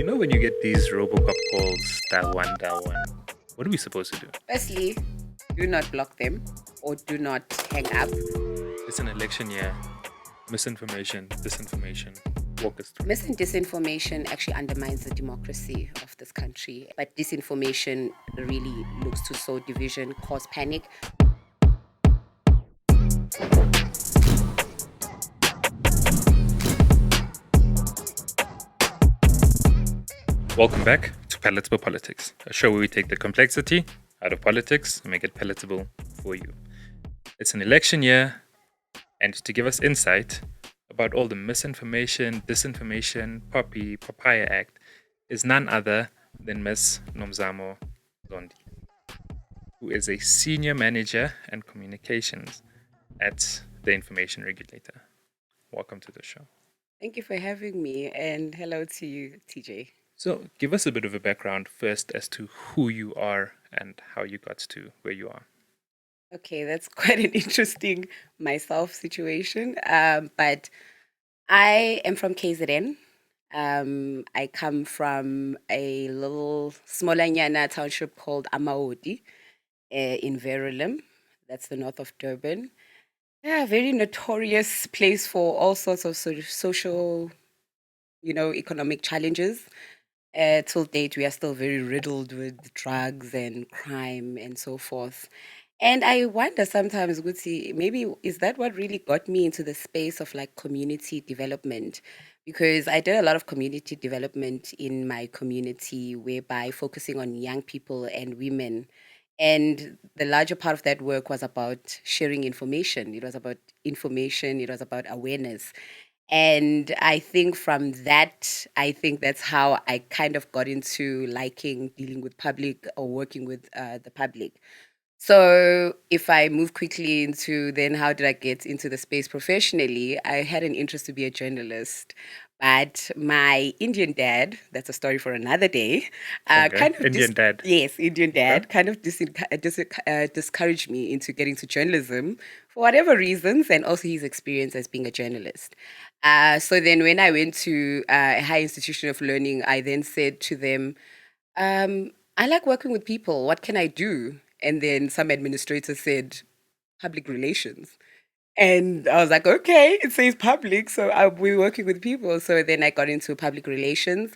When you get these Robocop calls, dial one, what are we supposed to do? Firstly, do not block them or do not hang up. It's an election year. Misinformation, disinformation. Walk us through. Mis and disinformation actually undermines the democracy of this country. But disinformation really looks to sow division, cause panic. Welcome back to Palatable Politics, a show where we take the complexity out of politics and make it palatable for you. It's an election year, and to give us insight about all the misinformation, disinformation, POPI Act is none other than Ms. Nomzamo Zondi, who is a senior manager and communications at the Information Regulator. Welcome to the show. Thank you for having me, and hello to you, TJ. So, give us a bit of a background first as to who you are and how you got to where you are. Okay, that's quite an interesting myself situation. But I am from KZN. I come from a little smaller Nyana township called Amaoti in Verulam. That's the north of Durban. Yeah, very notorious place for all sorts of social, economic challenges. Till date, we are still very riddled with drugs and crime and so forth. And I wonder sometimes, Guti, maybe is that what really got me into the space of like community development? Because I did a lot of community development in my community, whereby focusing on young people and women. And the larger part of that work was about sharing information. It was about information, it was about awareness. And I think from that, I think that's how I kind of got into liking dealing with public or working with the public. So if I move quickly into then how did I get into the space professionally, I had an interest to be a journalist. But my Indian dad, that's a story for another day, Okay. Indian dad. yes, Indian Okay. dad, kind of discouraged me into getting to journalism for whatever reasons, and also his experience as being a journalist. So then when I went to a high institution of learning, I then said to them, I like working with people. What can I do? And then some administrator said, public relations. And I was like, okay, it says public, so I'll be working with people. So then I got into public relations,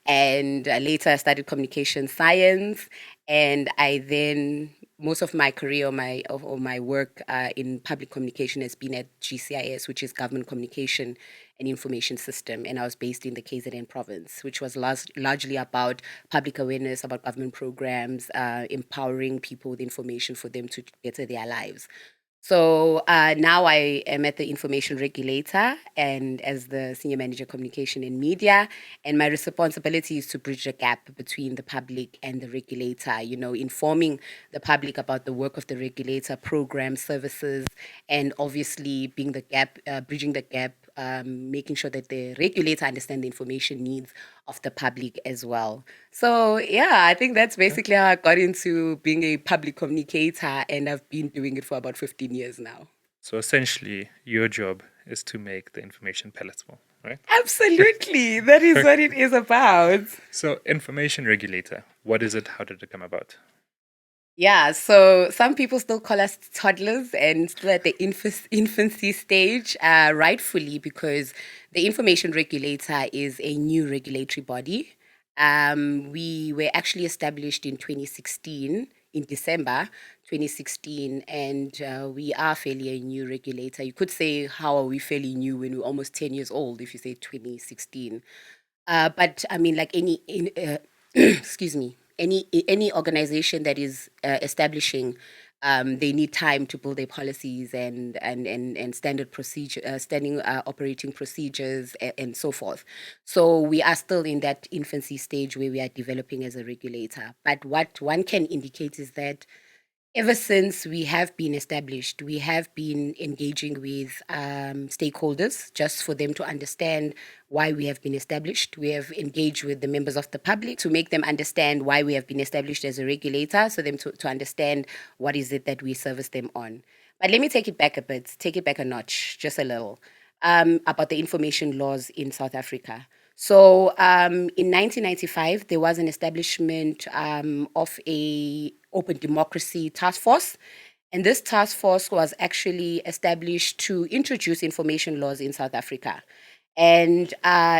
and later I studied communication science. And I then most of my career, or my work in public communication has been at GCIS, which is Government Communication and Information System, and I was based in the KZN province, which was largely about public awareness about government programs, empowering people with information for them to better their lives. So now I am at the Information Regulator and as the Senior Manager Communication and Media. And my responsibility is to bridge the gap between the public and the regulator, informing the public about the work of the regulator, programs, services, and obviously being the gap, bridging the gap, making sure that the regulator understands the information needs of the public as well. So yeah, I think that's basically how I got into being a public communicator, and I've been doing it for about 15 years now. So essentially, your job is to make the information palatable, right? Absolutely, that is what it is about. So, information regulator, what is it? How did it come about? Yeah, so some people still call us toddlers and still at the infancy stage, rightfully, because the information regulator is a new regulatory body. We were actually established in 2016, in December 2016, and we are fairly a new regulator. You could say, how are we fairly new when we're almost 10 years old if you say 2016? But I mean, like excuse me, any organization that is establishing, they need time to build their policies and standard procedure, standing operating procedures, and so forth. So we are still in that infancy stage where we are developing as a regulator. But what one can indicate is that ever since we have been established, we have been engaging with stakeholders just for them to understand why we have been established. We have engaged with the members of the public to make them understand why we have been established as a regulator, so them to understand what is it that we service them on. But let me take it back a bit, take it back a notch, just a little, about the information laws in South Africa. So in 1995, there was an establishment of a open democracy task force. And this task force was actually established to introduce information laws in South Africa. And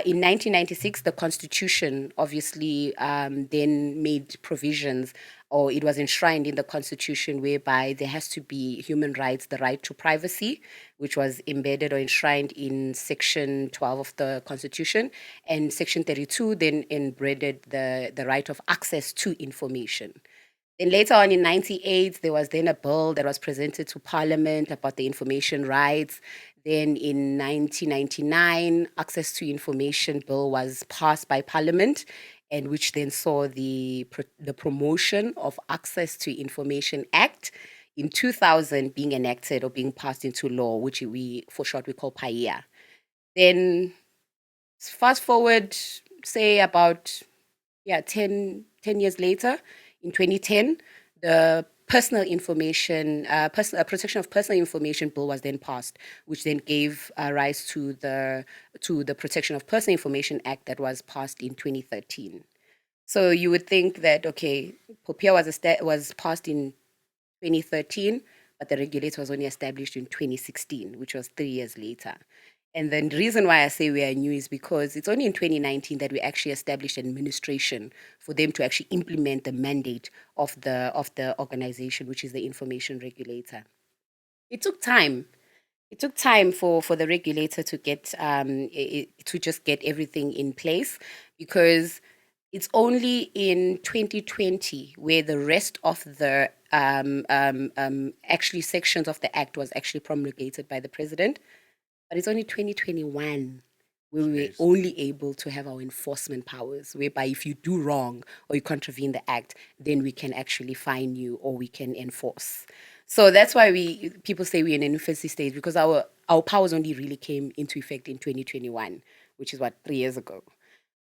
in 1996, the Constitution obviously then made provisions, or it was enshrined in the Constitution, whereby there has to be human rights, the right to privacy, which was embedded or enshrined in Section 12 of the Constitution. And Section 32 then embedded the right of access to information. Then later on in 98, there was then a bill that was presented to Parliament about the information rights. Then in 1999, Access to Information Bill was passed by Parliament, and which then saw the Promotion of Access to Information Act in 2000 being enacted or being passed into law, which for short, we call PAIA. Then fast forward, say about 10 years later, in 2010, the Personal Information, Protection of Personal Information Bill was then passed, which then gave rise to the Protection of Personal Information Act that was passed in 2013. So you would think that, okay, POPIA was passed in 2013, but the regulator was only established in 2016, which was 3 years later. And then the reason why I say we are new is because it's only in 2019 that we actually established an administration for them to actually implement the mandate of the organization, which is the Information Regulator. It took time. It took time for the regulator to get to just get everything in place, because it's only in 2020 where the rest of the actually sections of the act was actually promulgated by the president. But it's only 2021 where we were only able to have our enforcement powers, whereby if you do wrong or you contravene the act, then we can actually fine you or we can enforce. So that's why people say we're in an infancy stage, because our powers only really came into effect in 2021, which is 3 years ago.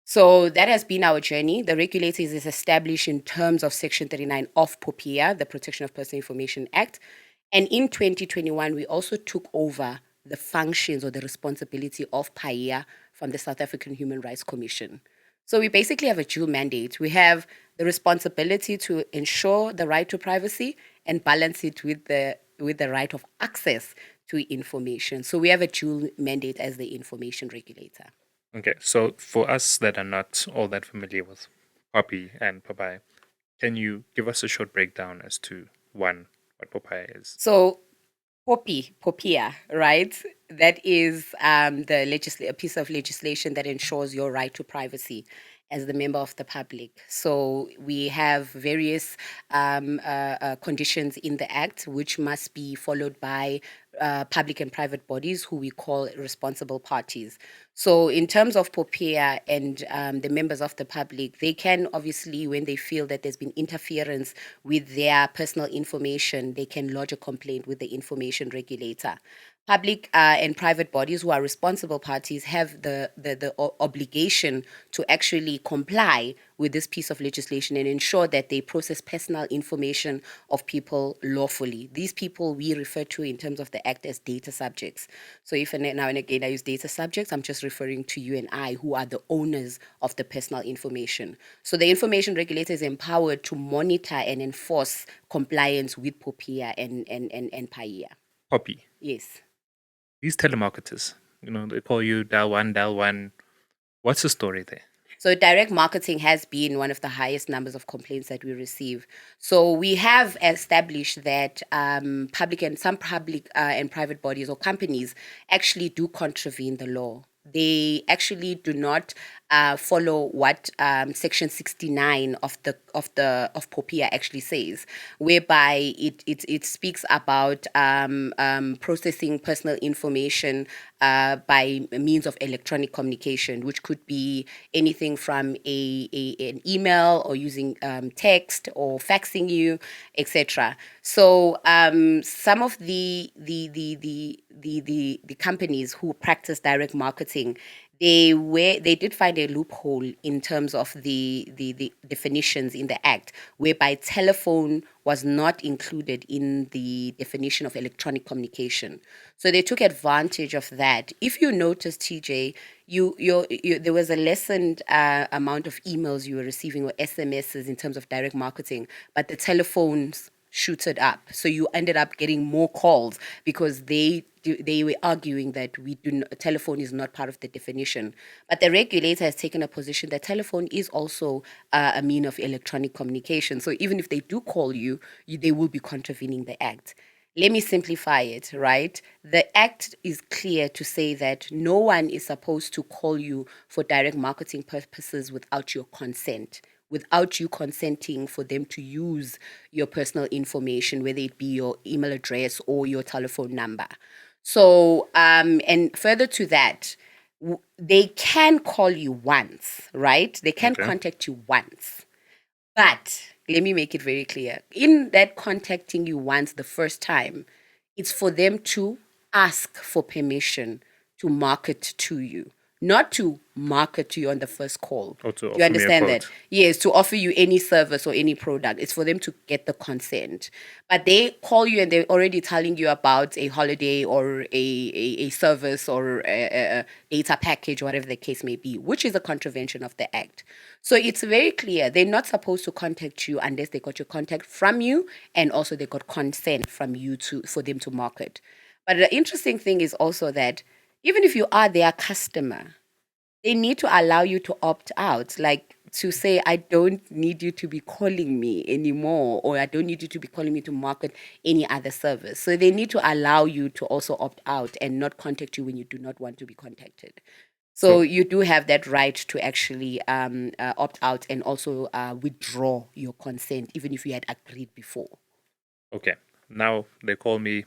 So that has been our journey. The regulator is established in terms of Section 39 of POPIA, the Protection of Personal Information Act. And in 2021, we also took over the functions or the responsibility of PAIA from the South African Human Rights Commission. So we basically have a dual mandate. We have the responsibility to ensure the right to privacy and balance it with the right of access to information. So we have a dual mandate as the information regulator. Okay, so for us that are not all that familiar with POPI and POPI, can you give us a short breakdown as to what POPI is? So POPIA, right? That is a piece of legislation that ensures your right to privacy as the member of the public. So we have various conditions in the Act which must be followed by public and private bodies who we call responsible parties. So in terms of POPIA and the members of the public, they can obviously, when they feel that there's been interference with their personal information, they can lodge a complaint with the information regulator. Public and private bodies who are responsible parties have the obligation to actually comply with this piece of legislation and ensure that they process personal information of people lawfully. These people we refer to in terms of the Act as data subjects. So if now and again I use data subjects, I'm just referring to you and I, who are the owners of the personal information. So the information regulator is empowered to monitor and enforce compliance with POPIA and PAIA. POPI. Yes. These telemarketers, they call you dial one. What's the story there? So direct marketing has been one of the highest numbers of complaints that we receive. So we have established that public and private bodies or companies actually do contravene the law. They actually do not follow what Section 69 of POPIA actually says, whereby it speaks about processing personal information by means of electronic communication, which could be anything from an email or using text or faxing you, etc. So some of the companies who practice direct marketing, they did find a loophole in terms of the definitions in the act, whereby telephone was not included in the definition of electronic communication. So they took advantage of that. If you notice, TJ, there was a lessened amount of emails you were receiving or SMSs in terms of direct marketing, but the telephones shooted up. So you ended up getting more calls because they were arguing that telephone is not part of the definition. But the regulator has taken a position that telephone is also a mean of electronic communication. So even if they do call you, they will be contravening the act. Let me simplify it, right? The act is clear to say that no one is supposed to call you for direct marketing purposes without your consent, without you consenting for them to use your personal information, whether it be your email address or your telephone number. So, and further to that, they can call you once, right? They can contact you once. But let me make it very clear. In that contacting you once the first time, it's for them to ask for permission to market to you, not to market to you on the first call. Or to Do you offer me a understand that? quote. Yes, to offer you any service or any product. It's for them to get the consent. But they call you and they're already telling you about a holiday or a service or a data package, whatever the case may be, which is a contravention of the act. So it's very clear they're not supposed to contact you unless they got your contact from you and also they got consent from you for them to market. But the interesting thing is also that even if you are their customer, they need to allow you to opt out, like to say, I don't need you to be calling me anymore, or I don't need you to be calling me to market any other service. So they need to allow you to also opt out and not contact you when you do not want to be contacted. So you do have that right to actually opt out and also withdraw your consent, even if you had agreed before. Okay. Now they call me,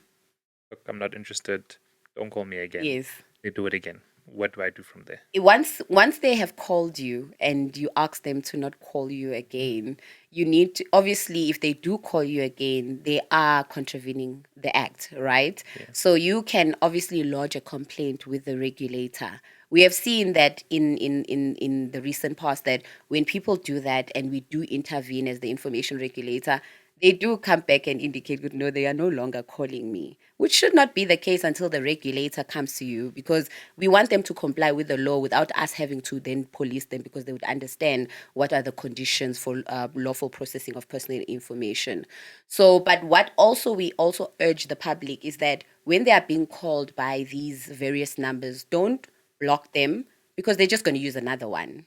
look, I'm not interested. Don't call me again. Yes. They do it again. What do I do from there? Once they have called you and you ask them to not call you again, you need to, obviously, if they do call you again, they are contravening the act, right? So you can obviously lodge a complaint with the regulator. We have seen that in the recent past that when people do that and we do intervene as the information regulator, they do come back and indicate, no, they are no longer calling me, which should not be the case until the regulator comes to you, because we want them to comply with the law without us having to then police them, because they would understand what are the conditions for lawful processing of personal information. So, but what also we also urge the public is that when they are being called by these various numbers, don't block them, because they're just going to use another one.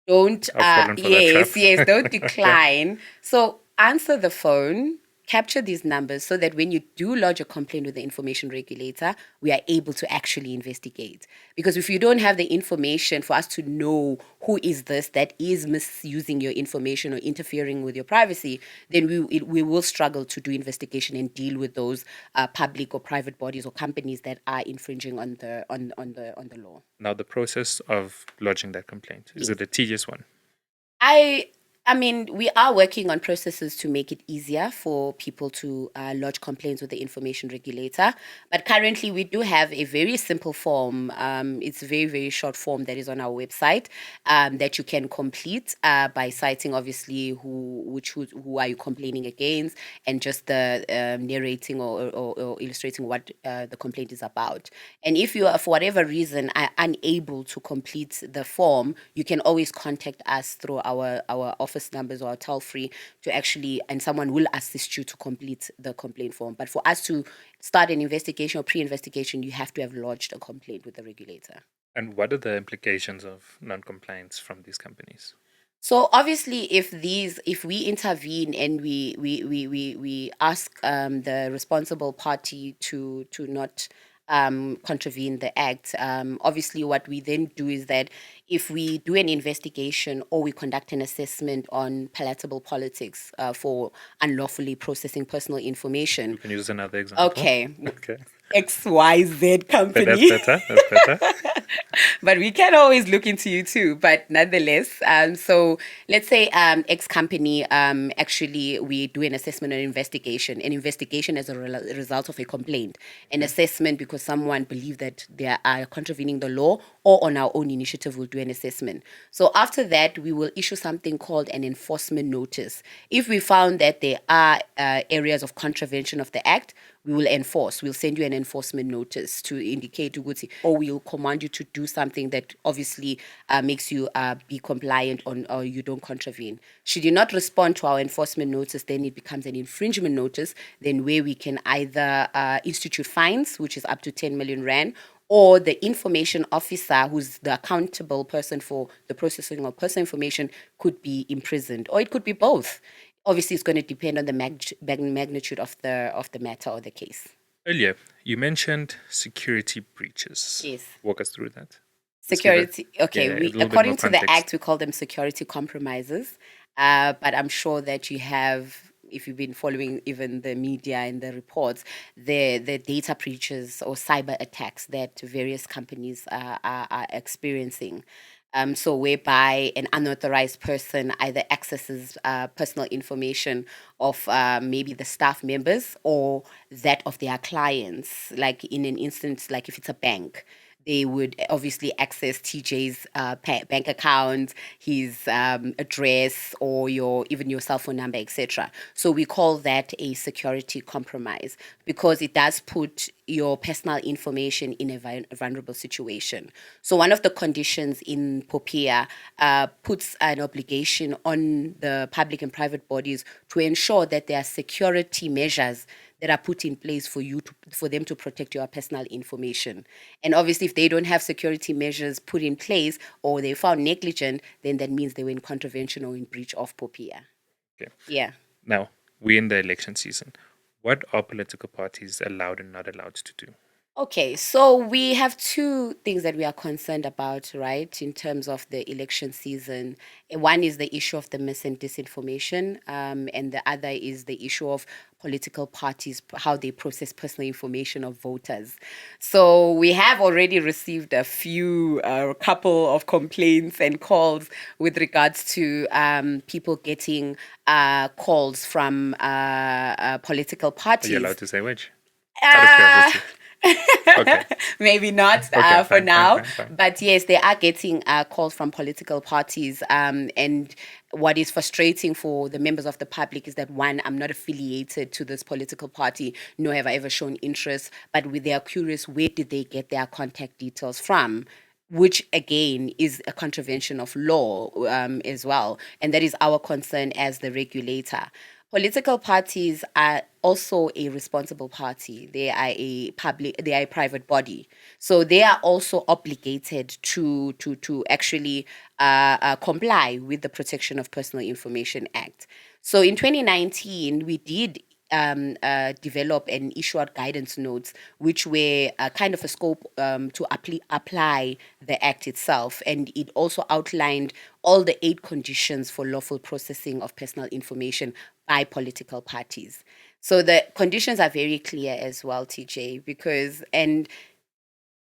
Don't I've fallen for that trap. yes, don't decline. So answer the phone, capture these numbers so that when you do lodge a complaint with the information regulator, we are able to actually investigate. Because if you don't have the information for us to know who is this that is misusing your information or interfering with your privacy, then we will struggle to do investigation and deal with those public or private bodies or companies that are infringing on the law. Now, the process of lodging that complaint, is it a tedious one? I mean, we are working on processes to make it easier for people to lodge complaints with the information regulator. But currently, we do have a very simple form. It's a very, very short form that is on our website that you can complete by citing, obviously, who are you complaining against, and just the narrating or illustrating what the complaint is about. And if you are, for whatever reason, are unable to complete the form, you can always contact us through our office numbers or our toll free to actually, and someone will assist you to complete the complaint form. But for us to start an investigation or pre-investigation, you have to have lodged a complaint with the regulator. And what are the implications of non-compliance from these companies? So obviously, if we intervene and we ask the responsible party to not contravene the act, obviously what we then do is that if we do an investigation or we conduct an assessment on palatable politics for unlawfully processing personal information. You can use another example. Okay. Okay. XYZ But that's company. better. That's better. But we can always look into you too. But nonetheless, so let's say X company, actually we do an assessment or investigation. An investigation as a result of a complaint. An assessment because someone believed that they are contravening the law, or on our own initiative we'll do an assessment. So after that, we will issue something called an enforcement notice. If we found that there are areas of contravention of the act, we will enforce. We'll send you an enforcement notice to indicate to Guti, or we'll command you to do something that obviously makes you be compliant on, or you don't contravene. Should you not respond to our enforcement notice, then it becomes an infringement notice, then where we can either institute fines, which is up to 10 million rand, or the information officer, who's the accountable person for the processing of personal information, could be imprisoned, or it could be both. Obviously, it's going to depend on the magnitude of the matter or the case. Earlier, you mentioned security breaches. Yes. Walk us through that. Security. Okay, a little bit according more to the context. Act, we call them security compromises. But I'm sure that you have, if you've been following even the media and the reports, the data breaches or cyber attacks that various companies are experiencing. So whereby an unauthorized person either accesses personal information of maybe the staff members or that of their clients. Like in an instance, like if it's a bank, they would obviously access TJ's bank account, his address, or even your cell phone number, etc. So we call that a security compromise because it does put your personal information in a vulnerable situation. So one of the conditions in POPIA puts an obligation on the public and private bodies to ensure that there are security measures that are put in place for them to protect your personal information. And obviously, if they don't have security measures put in place or they found negligent, then that means they were in contravention or in breach of POPIA. Okay. Yeah. Now, we're in the election season. What are political parties allowed and not allowed to do? Okay, so we have two things that we are concerned about, right, in terms of the election season. One is the issue of the mis and disinformation, and the other is the issue of political parties, how they process personal information of voters. So we have already received a couple of complaints and calls with regards to people getting calls from political Are parties. you allowed to say which? Out of curiosity. Okay. Maybe not Okay, for fine, now. fine. But yes, they are getting calls from political parties. And what is frustrating for the members of the public is that, one, I'm not affiliated to this political party, nor have I ever shown interest. But they are curious, where did they get their contact details from? Which again is a contravention of law as well. And that is our concern as the regulator. Political parties are also a responsible party. They are a private body. So they are also obligated to actually comply with the Protection of Personal Information Act. So in 2019, we did develop and issue out guidance notes, which were kind of a scope to apply the Act itself. And it also outlined all the 8 conditions for lawful processing of personal information by political parties. So the conditions are very clear as well, TJ, and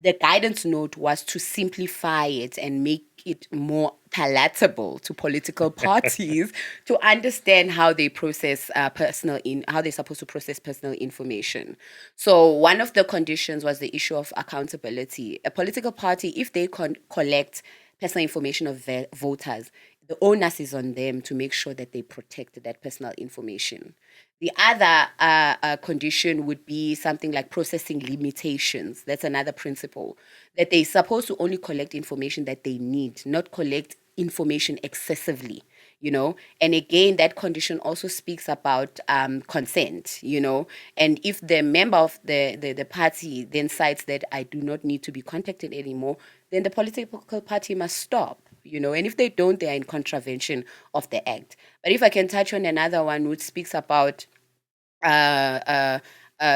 the guidance note was to simplify it and make it more palatable to political parties to understand how they process how they're supposed to process personal information. So one of the conditions was the issue of accountability. A political party, if they collect personal information of voters, the onus is on them to make sure that they protect that personal information. The other condition would be something like processing limitations. That's another principle, that they're supposed to only collect information that they need, not collect information excessively, And again, that condition also speaks about consent, And if the member of the party then cites that I do not need to be contacted anymore, then the political party must stop. And if they don't, they are in contravention of the act. But if I can touch on another one, which speaks about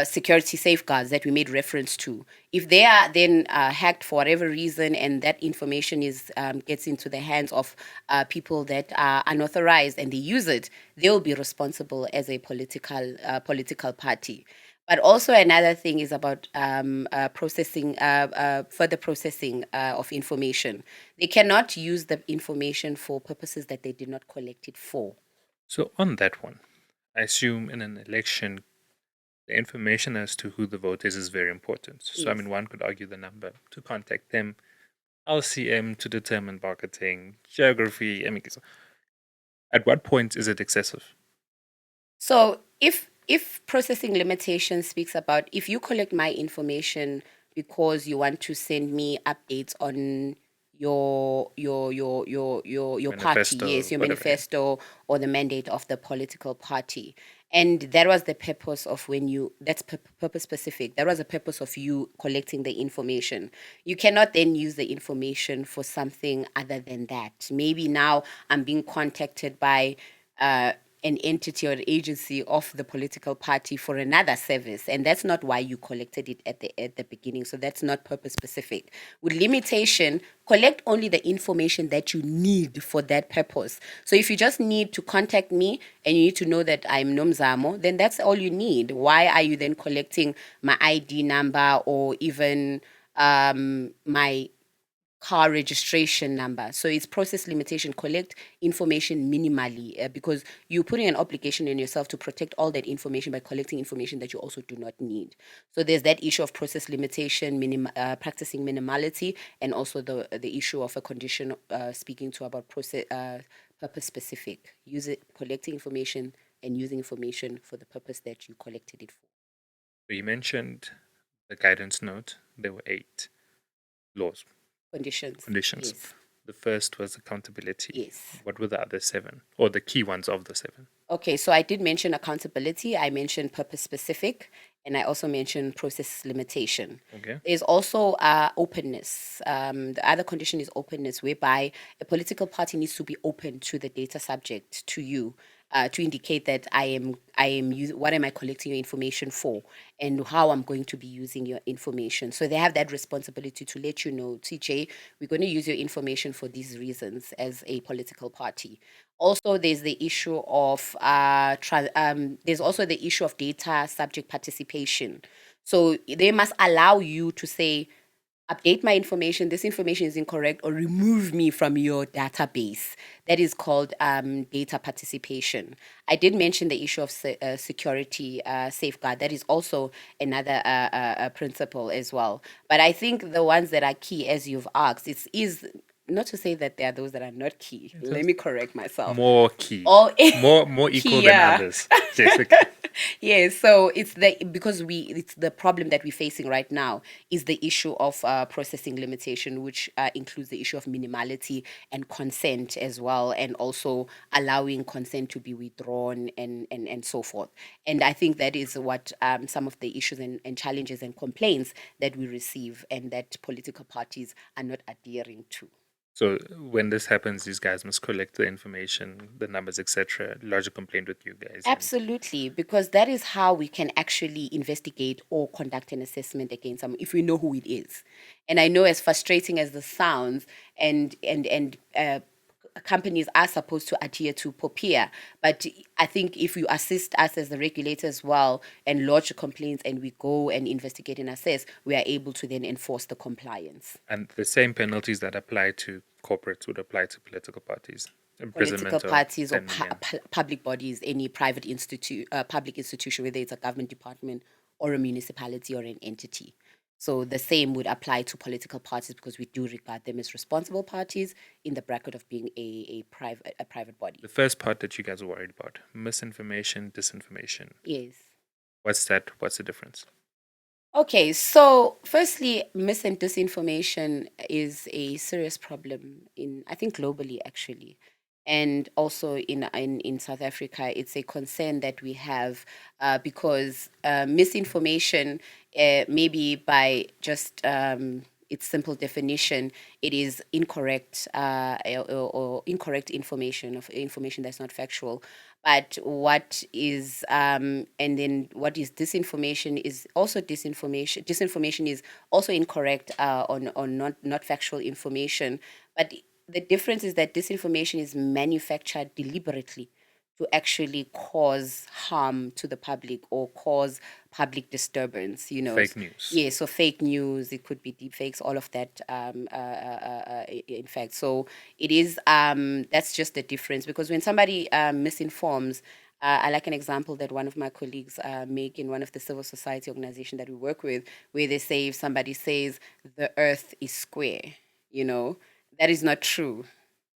security safeguards that we made reference to, if they are then hacked for whatever reason, and that information gets into the hands of people that are unauthorized and they use it, they will be responsible as a political party. But also another thing is about further processing of information. They cannot use the information for purposes that they did not collect it for. So on that one, I assume in an election, the information as to who the vote is very important. So I Yes. mean, one could argue the number to contact them, LCM to determine marketing, geography. I mean, at what point is it excessive? So if processing limitation speaks about if you collect my information because you want to send me updates on your party, Manifesto, yes, your whatever. Yeah. manifesto or the mandate of the political party. And that was the purpose of when you that's purpose specific. That was the purpose of you collecting the information. You cannot then use the information for something other than that. Maybe now I'm being contacted by uh, an entity or agency of the political party for another service, and that's not why you collected it at the beginning. So that's not purpose specific. With limitation, collect only the information that you need for that purpose. So if you just need to contact me and you need to know that I'm Nomzamo, then that's all you need. Why are you then collecting my ID number or even my car registration number? So it's process limitation. Collect information minimally because you're putting an obligation on yourself to protect all that information by collecting information that you also do not need. So there's that issue of process limitation, practicing minimality, and also the issue of a condition speaking to about process purpose specific. Use it collecting information and using information for the purpose that you collected it for. So you mentioned the guidance note. There were 8 laws, Conditions. conditions. Yes. The first was accountability. Yes. What were the other 7, or the key ones of the 7? Okay, so I did mention accountability, I mentioned purpose specific, and I also mentioned process limitation. Okay. There's also openness. The other condition is openness, whereby a political party needs to be open to the data subject, to you, to indicate that what am I collecting your information for, and how I'm going to be using your information. So they have that responsibility to let you know, TJ, we're going to use your information for these reasons as a political party. Also, there's the issue of there's also the issue of data subject participation. So they must allow you to say, update my information, this information is incorrect, or remove me from your database. That is called data participation. I did mention the issue of security safeguard. That is also another principle as well. But I think the ones that are key, as you've asked, is not to say that there are those that are not key. Let me correct myself. More key. All More equal than yeah. others. Yes, okay. Yes, so it's the problem that we're facing right now is the issue of processing limitation, which includes the issue of minimality and consent as well, and also allowing consent to be withdrawn and so forth. And I think that is what some of the issues and challenges and complaints that we receive and that political parties are not adhering to. So when this happens, these guys must collect the information, the numbers, etc., lodge a complaint with you guys. Absolutely, because that is how we can actually investigate or conduct an assessment against someone if we know who it is. And I know, as frustrating as this sounds, and companies are supposed to adhere to POPIA, but I think if you assist us as the regulator as well and lodge complaints and we go and investigate and assess, we are able to then enforce the compliance. And the same penalties that apply to corporates would apply to political parties. Political Imprisonment of parties or 10 million. public bodies, any public institution, whether it's a government department or a municipality or an entity. So the same would apply to political parties because we do regard them as responsible parties in the bracket of being a private body. The first part that you guys are worried about, misinformation, disinformation. Yes. What's that? What's the difference? Okay, so firstly, mis and disinformation is a serious problem I think globally actually, and also in South Africa. It's a concern that we have because misinformation, maybe by just its simple definition, it is incorrect or incorrect information of information that's not factual. But what is and then what is disinformation is also disinformation. Disinformation is also incorrect on not factual information. But the difference is that disinformation is manufactured deliberately to to actually cause harm to the public or cause public disturbance, Fake news. Yeah, so fake news, it could be deep fakes, all of that, in fact. So it is, that's just the difference, because when somebody misinforms, I like an example that one of my colleagues make in one of the civil society organization that we work with, where they say if somebody says the earth is square, that is not true.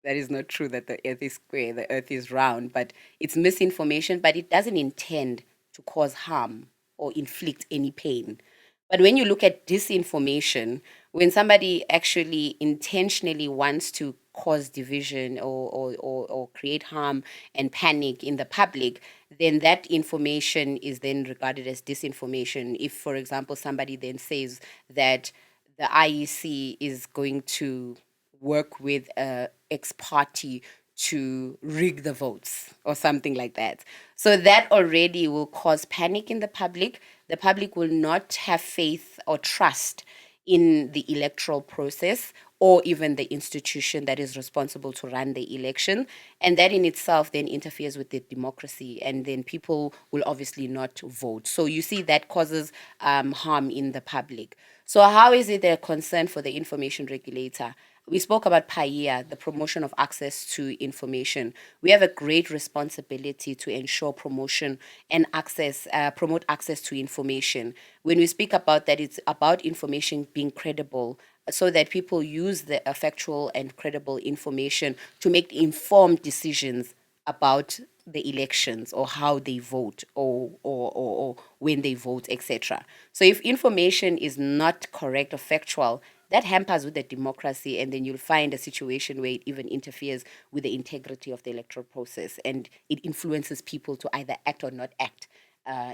That is not true that the earth is square, the earth is round, but it's misinformation, but it doesn't intend to cause harm or inflict any pain. But when you look at disinformation, when somebody actually intentionally wants to cause division or create harm and panic in the public, then that information is then regarded as disinformation. If, for example, somebody then says that the IEC is going to work with a ex party to rig the votes or something like that. So that already will cause panic in the public. The public will not have faith or trust in the electoral process or even the institution that is responsible to run the election. And that in itself then interferes with the democracy, and then people will obviously not vote. So you see that causes harm in the public. So how is it a concern for the information regulator? We spoke about PAIA, the promotion of access to information. We have a great responsibility to ensure promotion and access, promote access to information. When we speak about that, it's about information being credible, so that people use the factual and credible information to make informed decisions about the elections or how they vote or when they vote, etc. So if information is not correct or factual, that hampers with the democracy, and then you'll find a situation where it even interferes with the integrity of the electoral process, and it influences people to either act or not act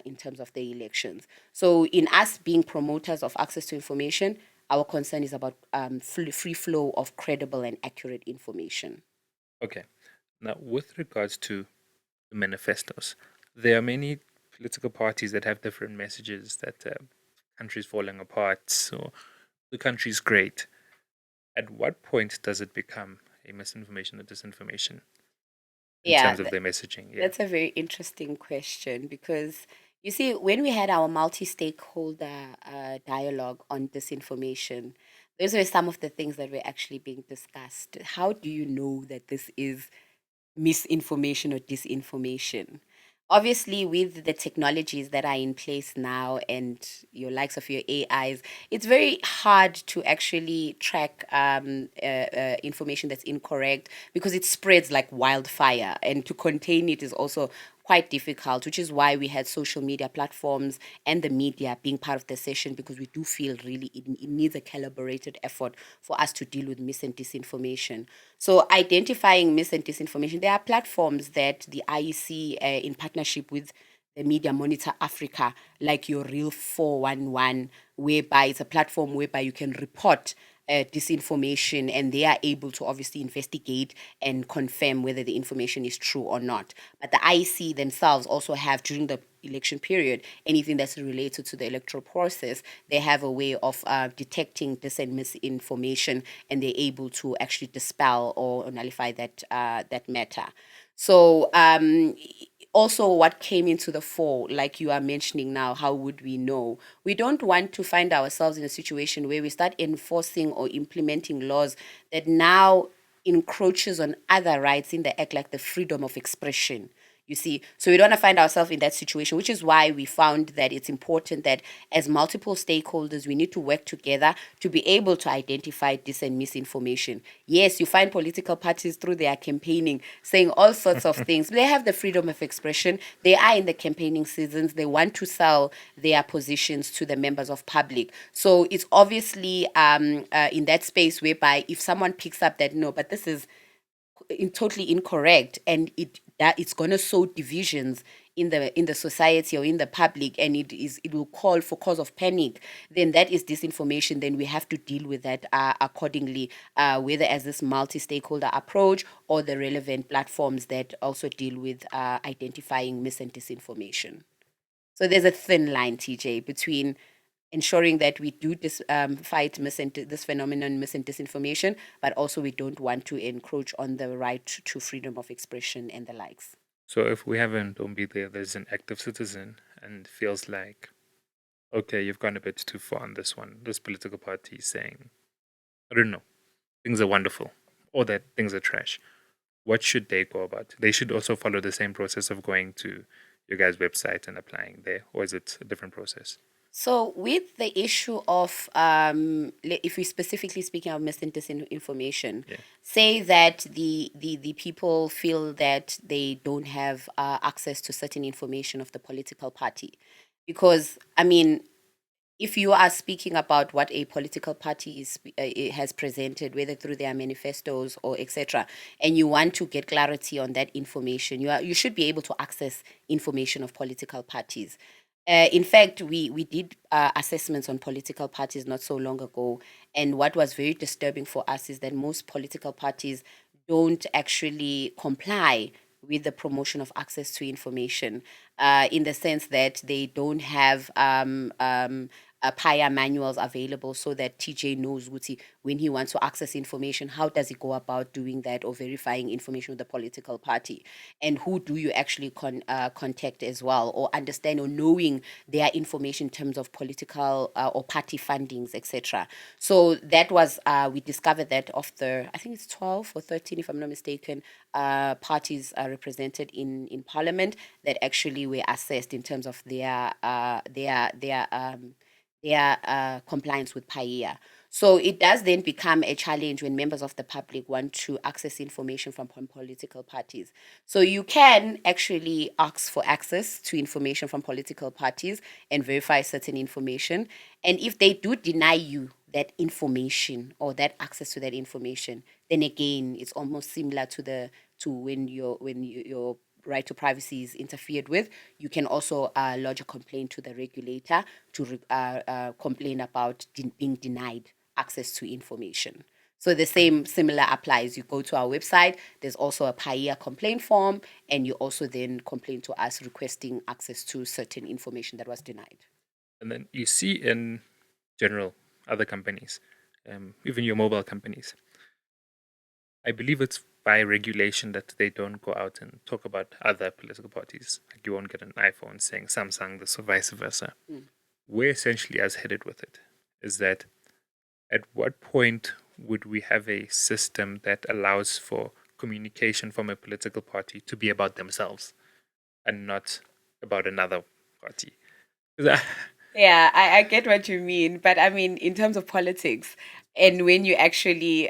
in terms of the elections. So in us being promoters of access to information, our concern is about free flow of credible and accurate information. Okay. Now, with regards to the manifestos, there are many political parties that have different messages that country's falling apart or the country's great. At what point does it become a misinformation or disinformation in Yeah, terms of their messaging? Yeah. that's a very interesting question, because you see, when we had our multi stakeholder dialogue on disinformation, those were some of the things that were actually being discussed. How do you know that this is misinformation or disinformation? Obviously, with the technologies that are in place now and your likes of your AIs, it's very hard to actually track information that's incorrect, because it spreads like wildfire, and to contain it is also quite difficult, which is why we had social media platforms and the media being part of the session, because we do feel really it needs a calibrated effort for us to deal with mis and disinformation. So identifying mis and disinformation, there are platforms that the IEC, in partnership with the Media Monitor Africa, like your Real 411, whereby it's a platform whereby you can report disinformation, and they are able to obviously investigate and confirm whether the information is true or not. But the IEC themselves also have, during the election period, anything that's related to the electoral process, they have a way of detecting dis and misinformation, and they're able to actually dispel or nullify that matter. So also what came into the fore, like you are mentioning now, how would we know? We don't want to find ourselves in a situation where we start enforcing or implementing laws that now encroaches on other rights in the act, like the freedom of expression. You see, so we don't want to find ourselves in that situation, which is why we found that it's important that as multiple stakeholders, we need to work together to be able to identify dis and misinformation. Yes, you find political parties through their campaigning saying all sorts of things. They have the freedom of expression. They are in the campaigning seasons. They want to sell their positions to the members of public. So it's obviously in that space whereby if someone picks up that, no, but this is totally incorrect, and it's going to sow divisions in the society or in the public, and it will call for cause of panic, then that is disinformation. Then we have to deal with that accordingly, whether as this multi-stakeholder approach or the relevant platforms that also deal with identifying mis and disinformation. So there's a thin line, TJ, between ensuring that we do fight this phenomenon, mis and disinformation, but also we don't want to encroach on the right to freedom of expression and the likes. So if we have an Ndombi there, there's an active citizen and feels like, okay, you've gone a bit too far on this one. This political party is saying, I don't know, things are wonderful or that things are trash. What should they go about? They should also follow the same process of going to your guys' website and applying there, or is it a different process? So, with the issue of, if we're specifically speaking of misinformation, Yeah. say that the people feel that they don't have access to certain information of the political party. Because, I mean, if you are speaking about what a political party has presented, whether through their manifestos or etc., and you want to get clarity on that information, you should be able to access information of political parties. In fact, we did assessments on political parties not so long ago, and what was very disturbing for us is that most political parties don't actually comply with the promotion of access to information, in the sense that they don't have PIA manuals available so that TJ knows when he wants to access information, how does he go about doing that or verifying information with the political party, and who do you actually contact as well, or understand or knowing their information in terms of political or party fundings, etc. So that was we discovered that of the, I think it's 12 or 13, if I'm not mistaken, parties are represented in Parliament that actually were assessed in terms of their compliance with PAIA. So it does then become a challenge when members of the public want to access information from political parties. So you can actually ask for access to information from political parties and verify certain information. And if they do deny you that information or that access to that information, then again, it's almost similar to when your right to privacy is interfered with. You can also lodge a complaint to the regulator to complain about being denied access to information. So the same similar applies. You go to our website, there's also a PAIA complaint form, and you also then complain to us requesting access to certain information that was denied. And then you see in general other companies, even your mobile companies, I believe it's by regulation that they don't go out and talk about other political parties. Like you won't get an iPhone saying Samsung this or vice versa. Where essentially as headed with it is that at what point would we have a system that allows for communication from a political party to be about themselves and not about another party? 'Cause Yeah, I get what you mean. But I mean, in terms of politics, and when you actually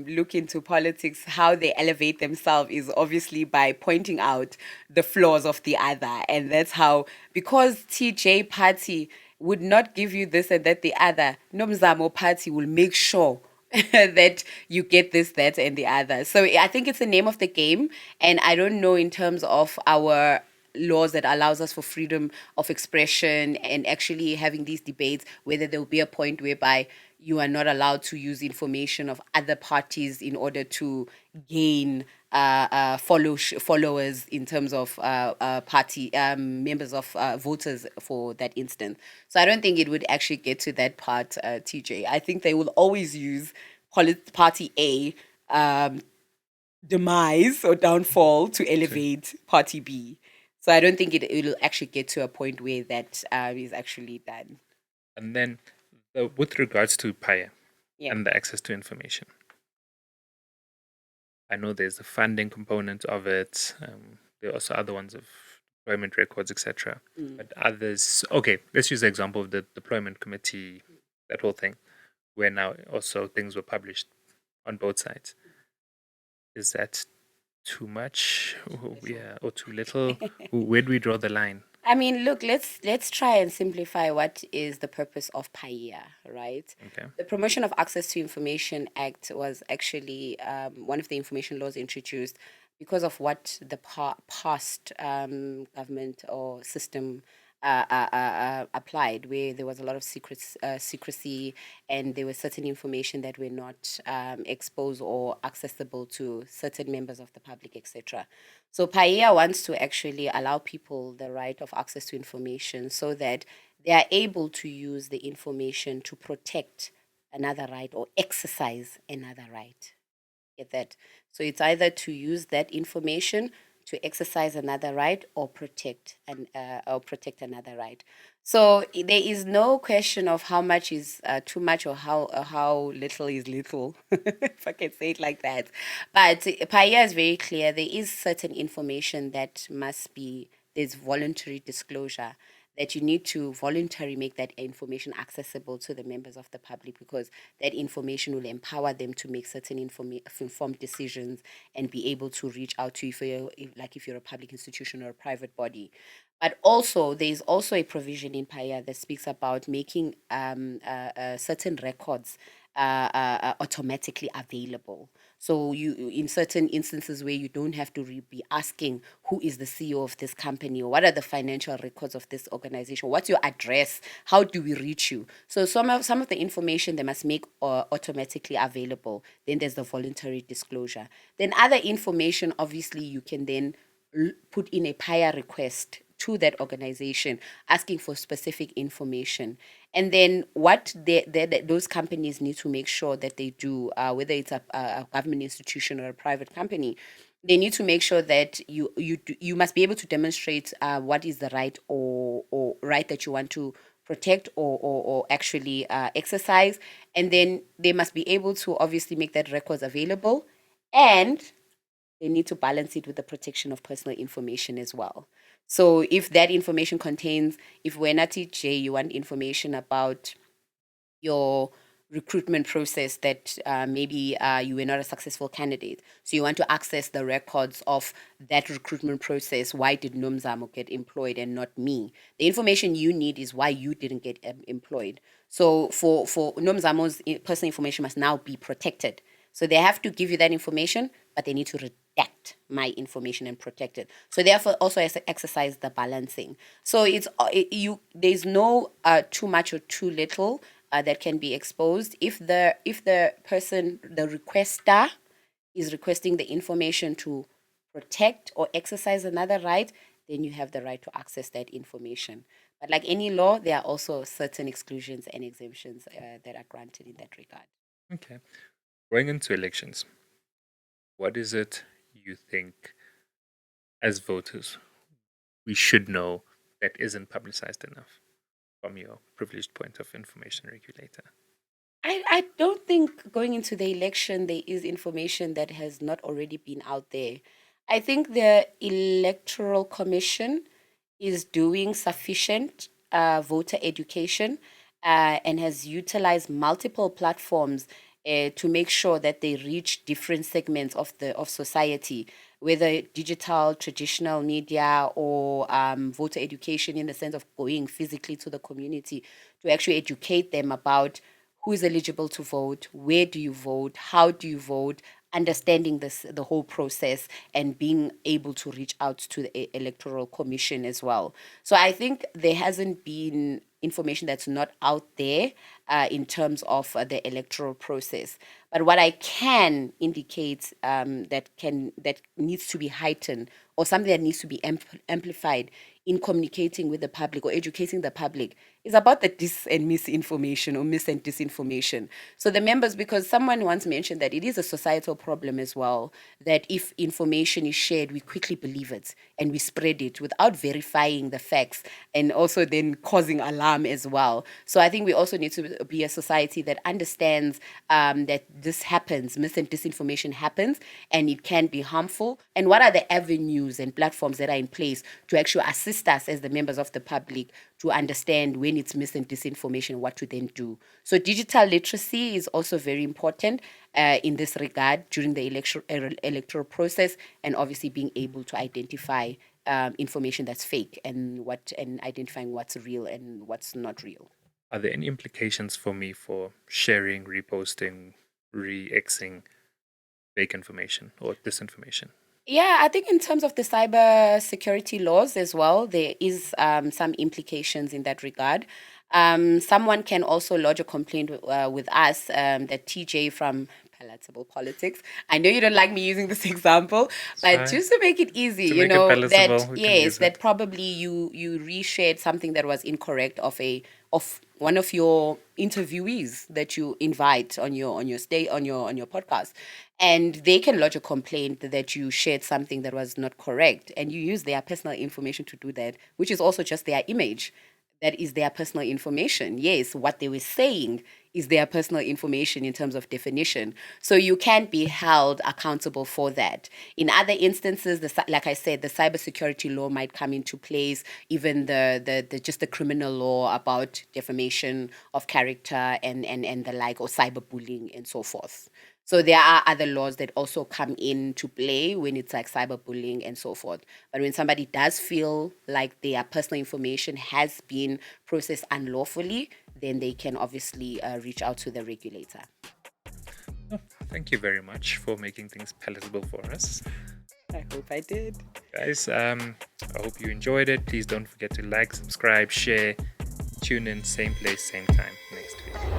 look into politics, how they elevate themselves is obviously by pointing out the flaws of the other. And that's how, because TJ party would not give you this and that, the other, Nomzamo party will make sure that you get this, that, and the other. So I think it's the name of the game. And I don't know in terms of our laws that allows us for freedom of expression and actually having these debates, whether there will be a point whereby you are not allowed to use information of other parties in order to gain followers in terms of party members of voters for that instance. So I don't think it would actually get to that part, TJ. I think they will always use party A demise or downfall to elevate party B. So I don't think it'll actually get to a point where that is actually done. and then with regards to PIA Yeah. and the access to information, I know there's the funding component of it. There are also other ones of deployment records, etc. But others, okay, let's use the example of the deployment committee, that whole thing, where now also things were published on both sides. Is that too much? Yeah, or too little? Where do we draw the line? I mean, look, let's try and simplify what is the purpose of PAIA, right? Okay. The Promotion of Access to Information Act was actually one of the information laws introduced because of what the past government or system applied, where there was a lot of secrecy, and there was certain information that were not exposed or accessible to certain members of the public, etc. So PAIA wants to actually allow people the right of access to information so that they are able to use the information to protect another right or exercise another right. Get that? So it's either to use that information to exercise another right or protect another right. So there is no question of how much is too much or how little is little, if I can say it like that. But PAIA is very clear. There is certain information that must be, there's voluntary disclosure, that you need to voluntarily make that information accessible to the members of the public, because that information will empower them to make certain informed decisions and be able to reach out to you if you're a public institution or a private body. But also, there is also a provision in PAIA that speaks about making certain records automatically available. So in certain instances where you don't have to be asking who is the CEO of this company, or what are the financial records of this organization, what's your address, how do we reach you. So some of the information they must make automatically available. Then there's the voluntary disclosure. Then other information, obviously, you can then put in a PAIA request to that organization asking for specific information. And then what those companies need to make sure that they do, whether it's a government institution or a private company, they need to make sure that you must be able to demonstrate what is the right or right that you want to protect or actually exercise. And then they must be able to obviously make that records available, and they need to balance it with the protection of personal information as well. So if that information contains, if we're not TJ, you want information about your recruitment process, that maybe you were not a successful candidate, so you want to access the records of that recruitment process. Why did Nomzamo get employed and not me? The information you need is why you didn't get employed. So for Nomzamo's personal information must now be protected. So they have to give you that information, but they need to redact my information and protect it. So therefore, also exercise the balancing. So there's no too much or too little that can be exposed. If the person, the requester, is requesting the information to protect or exercise another right, then you have the right to access that information. But like any law, there are also certain exclusions and exemptions that are granted in that regard. Okay. Going into elections, what is it you think, as voters, we should know that isn't publicized enough from your privileged point of Information Regulator? I don't think going into the election there is information that has not already been out there. I think the Electoral Commission is doing sufficient voter education and has utilized multiple platforms to make sure that they reach different segments of society, whether digital, traditional media, or voter education in the sense of going physically to the community to actually educate them about who is eligible to vote, where do you vote, how do you vote, understanding the whole process, and being able to reach out to the Electoral Commission as well. So I think there hasn't been information that's not out there in terms of the electoral process. But what I can indicate that needs to be heightened, or something that needs to be amplified in communicating with the public or educating the public, is about the dis and misinformation, or mis and disinformation. So the members, because someone once mentioned that it is a societal problem as well, that if information is shared, we quickly believe it and we spread it without verifying the facts, and also then causing alarm as well. So I think we also need to be a society that understands that this happens, mis and disinformation happens, and it can be harmful. And what are the avenues and platforms that are in place to actually assist us as the members of the public to understand when it's mis and disinformation, what to then do. So digital literacy is also very important in this regard during the electoral process, and obviously being able to identify information that's fake, and identifying what's real and what's not real. Are there any implications for me for sharing, reposting, re-exing fake information or disinformation? Yeah, I think in terms of the cyber security laws as well, there is some implications in that regard. Someone can also lodge a complaint with us, that TJ from palatable politics. I know you don't like me using this example, but fine. just to make it easy, To you make it know, palatable, that we can yes, use it. that probably you reshared something that was incorrect of one of your interviewees that you invite on your stay on your podcast, and they can lodge a complaint that you shared something that was not correct, and you use their personal information to do that, which is also just their image. That is their personal information. Yes, what they were saying is their personal information in terms of definition. So you can't be held accountable for that. In other instances, like I said, the cybersecurity law might come into place, even the just the criminal law about defamation of character and the like, or cyberbullying and so forth. So there are other laws that also come into play when it's like cyberbullying and so forth. But when somebody does feel like their personal information has been processed unlawfully, then they can obviously reach out to the regulator. Oh, thank you very much for making things palatable for us. I hope I did. Guys, I hope you enjoyed it. Please don't forget to like, subscribe, share, tune in, same place, same time next week.